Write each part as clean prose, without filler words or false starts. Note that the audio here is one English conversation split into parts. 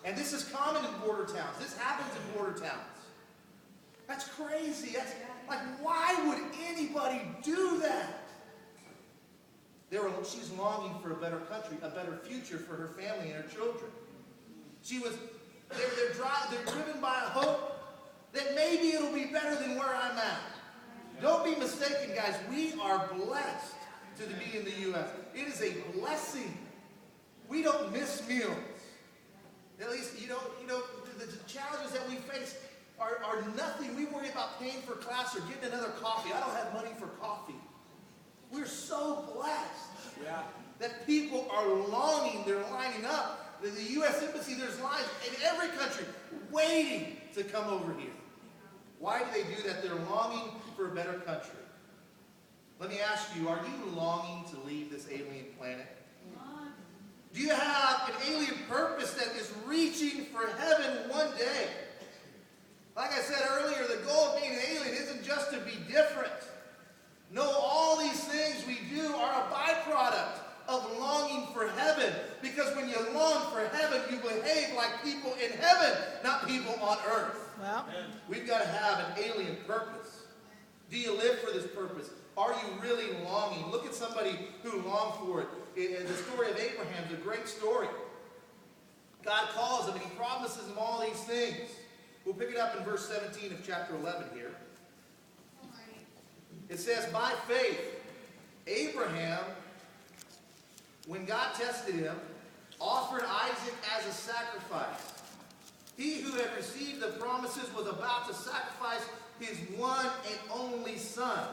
And this is common in border towns. This happens in border towns. That's crazy. That's like, why would anybody do that? She's longing for a better country, a better future for her family and her children. They're driven by a hope that maybe it'll be better than where I'm at. Don't be mistaken, guys. We are blessed to be in the U.S. It is a blessing. We don't miss meals. At least, the challenges that we face are nothing. We worry about paying for class or getting another coffee. I don't have money for coffee. We're so blessed that people are longing. They're lining up. The U.S. Embassy, there's lines in every country waiting to come over here. Why do they do that? They're longing for a better country. Let me ask you, are you longing to leave this alien planet? Do you have an alien purpose that is reaching for heaven one day? Like I said earlier, the goal of being an alien isn't just to be different. No, all these things we do are a byproduct of longing for heaven. Because when you long for heaven, you behave like people in heaven, not people on earth. Well, we've got to have an alien purpose. Do you live for this purpose? Are you really longing? Look at somebody who longed for it. The story of Abraham is a great story. God calls him and he promises him all these things. We'll pick it up in verse 17 of chapter 11 here. It says, by faith, Abraham, when God tested him, offered Isaac as a sacrifice. He who had received the promises was about to sacrifice his one and only son.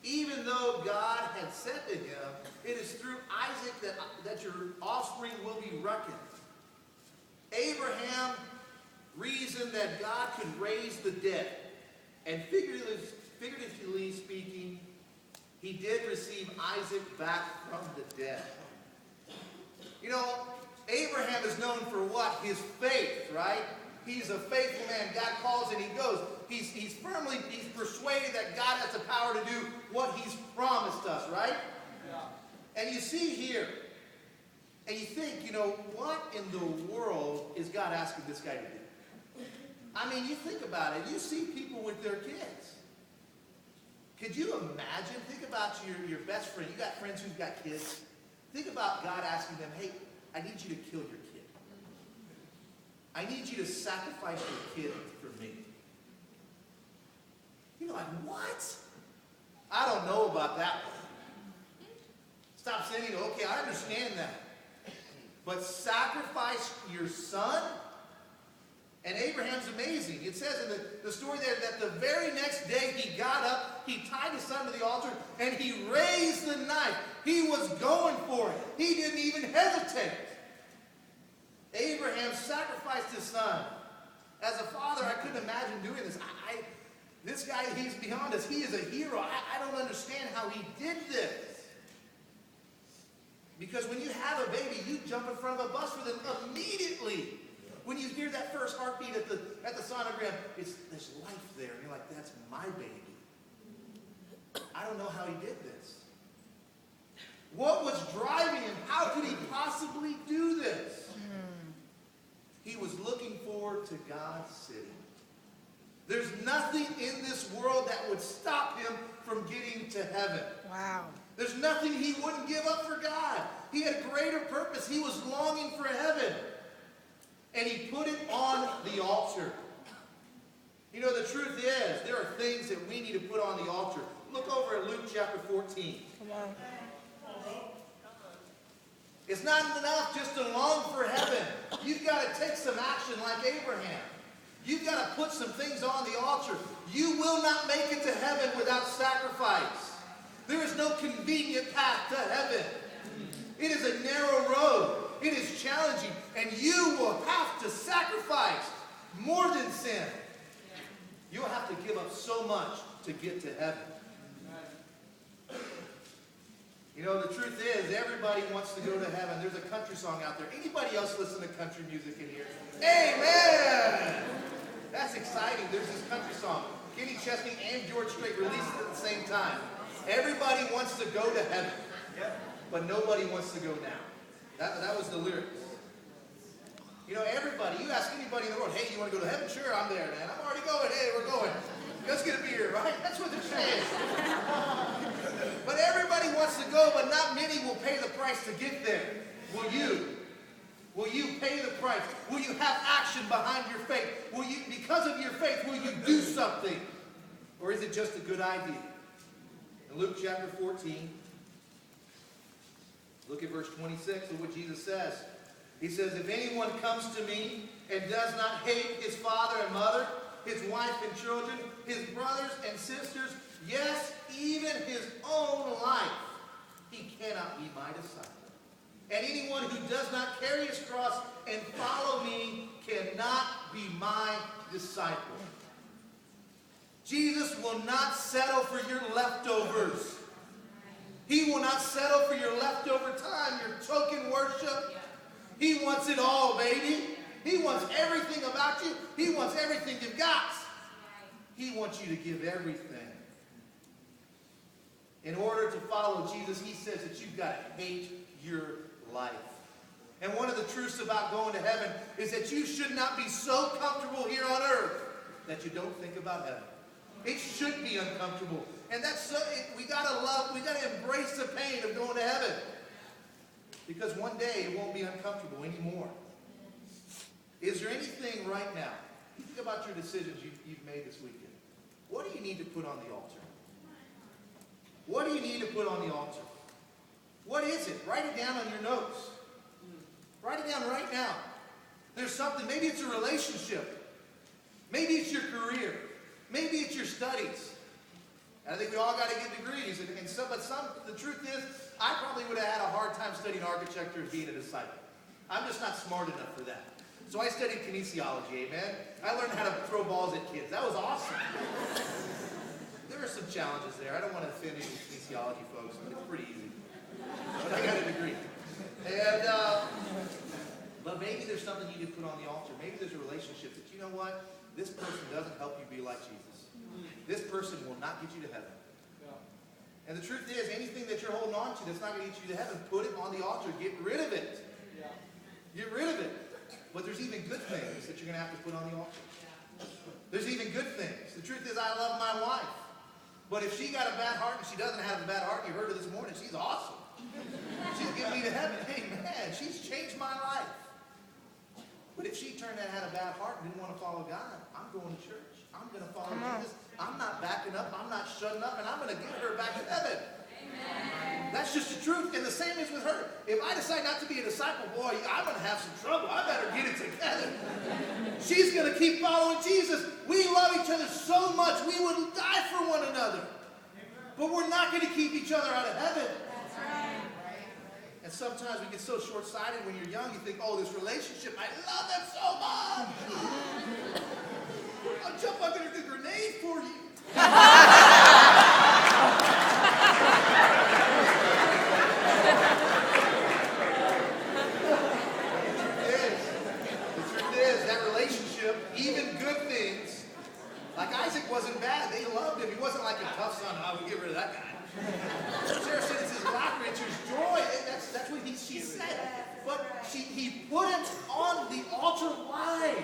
Even though God had said to him, it is through Isaac that your offspring will be reckoned. Abraham reasoned that God could raise the dead. And figuratively speaking, he did receive Isaac back from the dead. You know, Abraham is known for what? His faith, right? He's a faithful man. God calls and he goes. He's persuaded that God has the power to do what he's promised us, right? Yeah. And you see here, and you think, what in the world is God asking this guy to do? I mean, you think about it. You see people with their kids. Could you imagine? Think about your best friend. You got friends who've got kids. Think about God asking them, hey, I need you to kill your kid. I need you to sacrifice your kid for me. You're like, what? I don't know about that one. Stop saying, okay, I understand that. But sacrifice your son? And Abraham's amazing. It says in the story there that the very next day he got up, he tied his son to the altar, and he raised the knife. He was going for it. He didn't even hesitate. Abraham sacrificed his son. As a father, I couldn't imagine doing this. This guy, he's beyond us. He is a hero. I don't understand how he did this. Because when you have a baby, you jump in front of a bus for them immediately. When you hear that first heartbeat at the sonogram, there's life there. And you're like, that's my baby. I don't know how he did this. What was driving him? How could he possibly do this? He was looking forward to God's city. There's nothing in this world that would stop him from getting to heaven. Wow. There's nothing he wouldn't give up for God. He had a greater purpose. He was longing for heaven. And he put it on the altar. The truth is, there are things that we need to put on the altar. Look over at Luke chapter 14. Come on. It's not enough just to long for heaven. You've got to take some action like Abraham. You've got to put some things on the altar. You will not make it to heaven without sacrifice. There is no convenient path to heaven. It is a narrow road. It is challenging. And you will have to sacrifice more than sin. You'll have to give up so much to get to heaven. The truth is, everybody wants to go to heaven. There's a country song out there. Anybody else listen to country music in here? Amen! That's exciting. There's this country song. Kenny Chesney and George Strait released it at the same time. Everybody wants to go to heaven, but nobody wants to go now. That was the lyrics. you want to go to heaven? Sure, I'm there, man. I'm already going. Hey, we're going. Let's get a beer, right? That's what they're saying. But everybody wants to go, but not many will pay the price to get there. Will you? Will you pay the price? Will you have action behind your faith? Will you, because of your faith, will you do something? Or is it just a good idea? In Luke chapter 14, look at verse 26 of what Jesus says. He says, if anyone comes to me and does not hate his father and mother, his wife and children, his brothers and sisters, yes, even his own life, he cannot be my disciple. And anyone who does not carry his cross and follow me cannot be my disciple. Jesus will not settle for your leftovers. He will not settle for your leftover time, your token worship. He wants it all, baby. He wants everything about you. He wants everything you've got. He wants you to give everything. In order to follow Jesus, he says that you've got to hate your life. And one of the truths about going to heaven is that you should not be so comfortable here on earth that you don't think about heaven. It should be uncomfortable. And that's so, we got to embrace the pain of going to heaven. Because one day it won't be uncomfortable anymore. Is there anything right now, think about your decisions you've made this weekend. What do you need to put on the altar? What do you need to put on the altar? What is it? Write it down on your notes. Write it down right now. There's something, maybe it's a relationship. Maybe it's your career. Maybe it's your studies. And I think we all got to get degrees. But the truth is, I probably would have had a hard time studying architecture and being a disciple. I'm just not smart enough for that. So I studied kinesiology, amen? I learned how to throw balls at kids. That was awesome. There were some challenges there. I don't want to offend any kinesiology folks, but it's pretty easy. But I got a degree. And, but maybe there's something you can put on the altar. Maybe there's a relationship that, you know what? This person doesn't help you be like Jesus. This person will not get you to heaven. And the truth is, anything that you're holding on to that's not going to get you to heaven, put it on the altar. Get rid of it. Get rid of it. But there's even good things that you're going to have to put on the altar. There's even good things. The truth is, I love my wife. But if she got a bad heart and she doesn't have a bad heart, you heard her this morning, she's awesome. She'll get me to heaven. Hey, man, she's changed my life. But if she turned out and had a bad heart and didn't want to follow God, I'm going to church. I'm going to follow Jesus. I'm not backing up. I'm not shutting up. And I'm going to get her back to heaven. Amen. That's just the truth. And the same is with her. If I decide not to be a disciple, boy, I'm going to have some trouble. I better get it together. She's going to keep following Jesus. We love each other so much, we would die for one another. But we're not going to keep each other out of heaven. That's right. And sometimes we get so short-sighted when you're young, you think, oh, this relationship, I love them so much. I'll jump under the grenade for you. The truth is, that relationship, even good things, like Isaac wasn't bad. They loved him. He wasn't like a tough son. Oh, we'll get rid of that guy. Sarah said it's his laughter, it's his joy. That's what she said. But he put him on the altar. Why?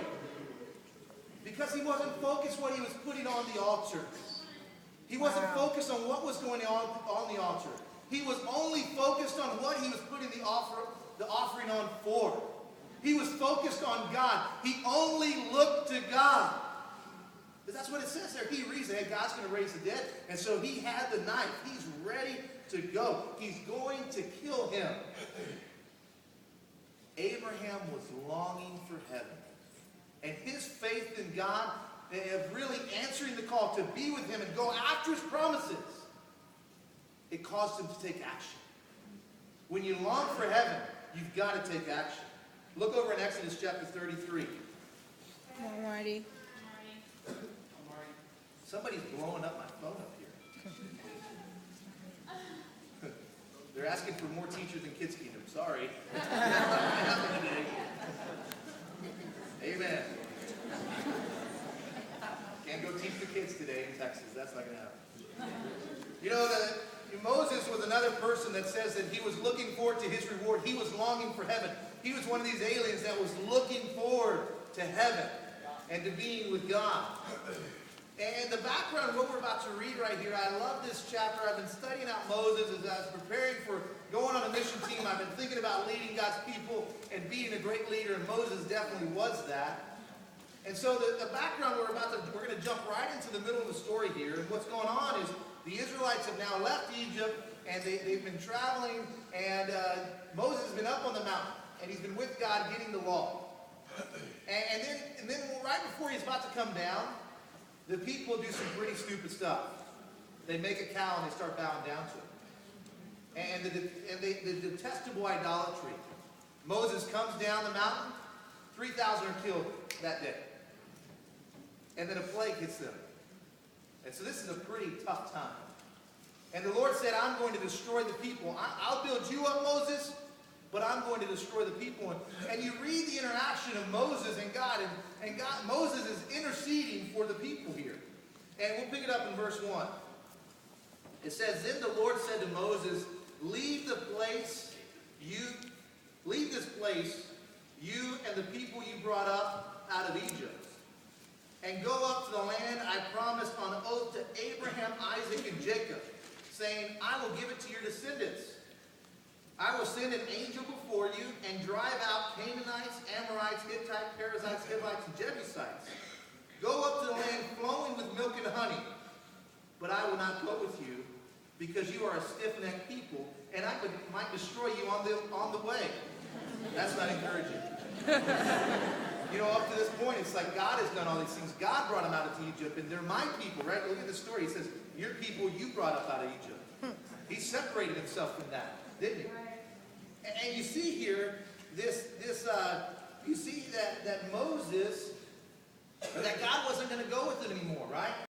Because he wasn't focused what he was putting on the altar. He wasn't focused on what was going on the altar. He was only focused on what he was putting the offering on for. He was focused on God. He only looked to God. But that's what it says there. He reasoned, hey, God's going to raise the dead. And so he had the knife. He's ready to go. He's going to kill him. Abraham was longing for heaven. And his faith in God, of really answering the call to be with him and go after his promises, it caused him to take action. When you long for heaven, you've got to take action. Look over in Exodus chapter 33. Come on, Marty. Somebody's blowing up my phone up here. They're asking for more teachers in Kids Kingdom. Sorry. Amen. Can't go teach the kids today in Texas. That's not going to happen. You know, Moses was another person that says that he was looking forward to his reward. He was longing for heaven. He was one of these aliens that was looking forward to heaven. and to being with God. And the background, what we're about to read right here, I love this chapter. I've been studying out Moses as I was preparing for going on a mission team. I've been thinking about leading God's people and being a great leader, and Moses definitely was that. And so the background, we're going to jump right into the middle of the story here. And what's going on is the Israelites have now left Egypt, and they've been traveling, and Moses has been up on the mountain, and he's been with God getting the law. And then right before he's about to come down, the people do some pretty stupid stuff. They make a cow and they start bowing down to it. And the detestable idolatry. Moses comes down the mountain, 3,000 are killed that day. And then a plague hits them. And so this is a pretty tough time. And the Lord said, I'm going to destroy the people. I'll build you up, Moses, but I'm going to destroy the people. And you read the interaction of Moses and God, and Moses is interceding for the people here. And we'll pick it up in verse 1. It says, Then the Lord said to Moses, leave this place, you and the people you brought up out of Egypt, and go up to the land I promised on oath to Abraham, Isaac, and Jacob, saying, I will give it to your descendants. I will send an angel before you and drive out Canaanites, Amorites, Hittites, Perizzites, Hivites, and Jebusites. Go up to the land flowing with milk and honey, but I will not go with you, because you are a stiff-necked people, and I might destroy you on the way. That's not encouraging. Up to this point, it's like God has done all these things. God brought them out of Egypt, and they're my people, right? Look at the story. He says, your people you brought up out of Egypt. He separated himself from that, didn't he? And you see here, you see that Moses, that God wasn't going to go with him anymore, right?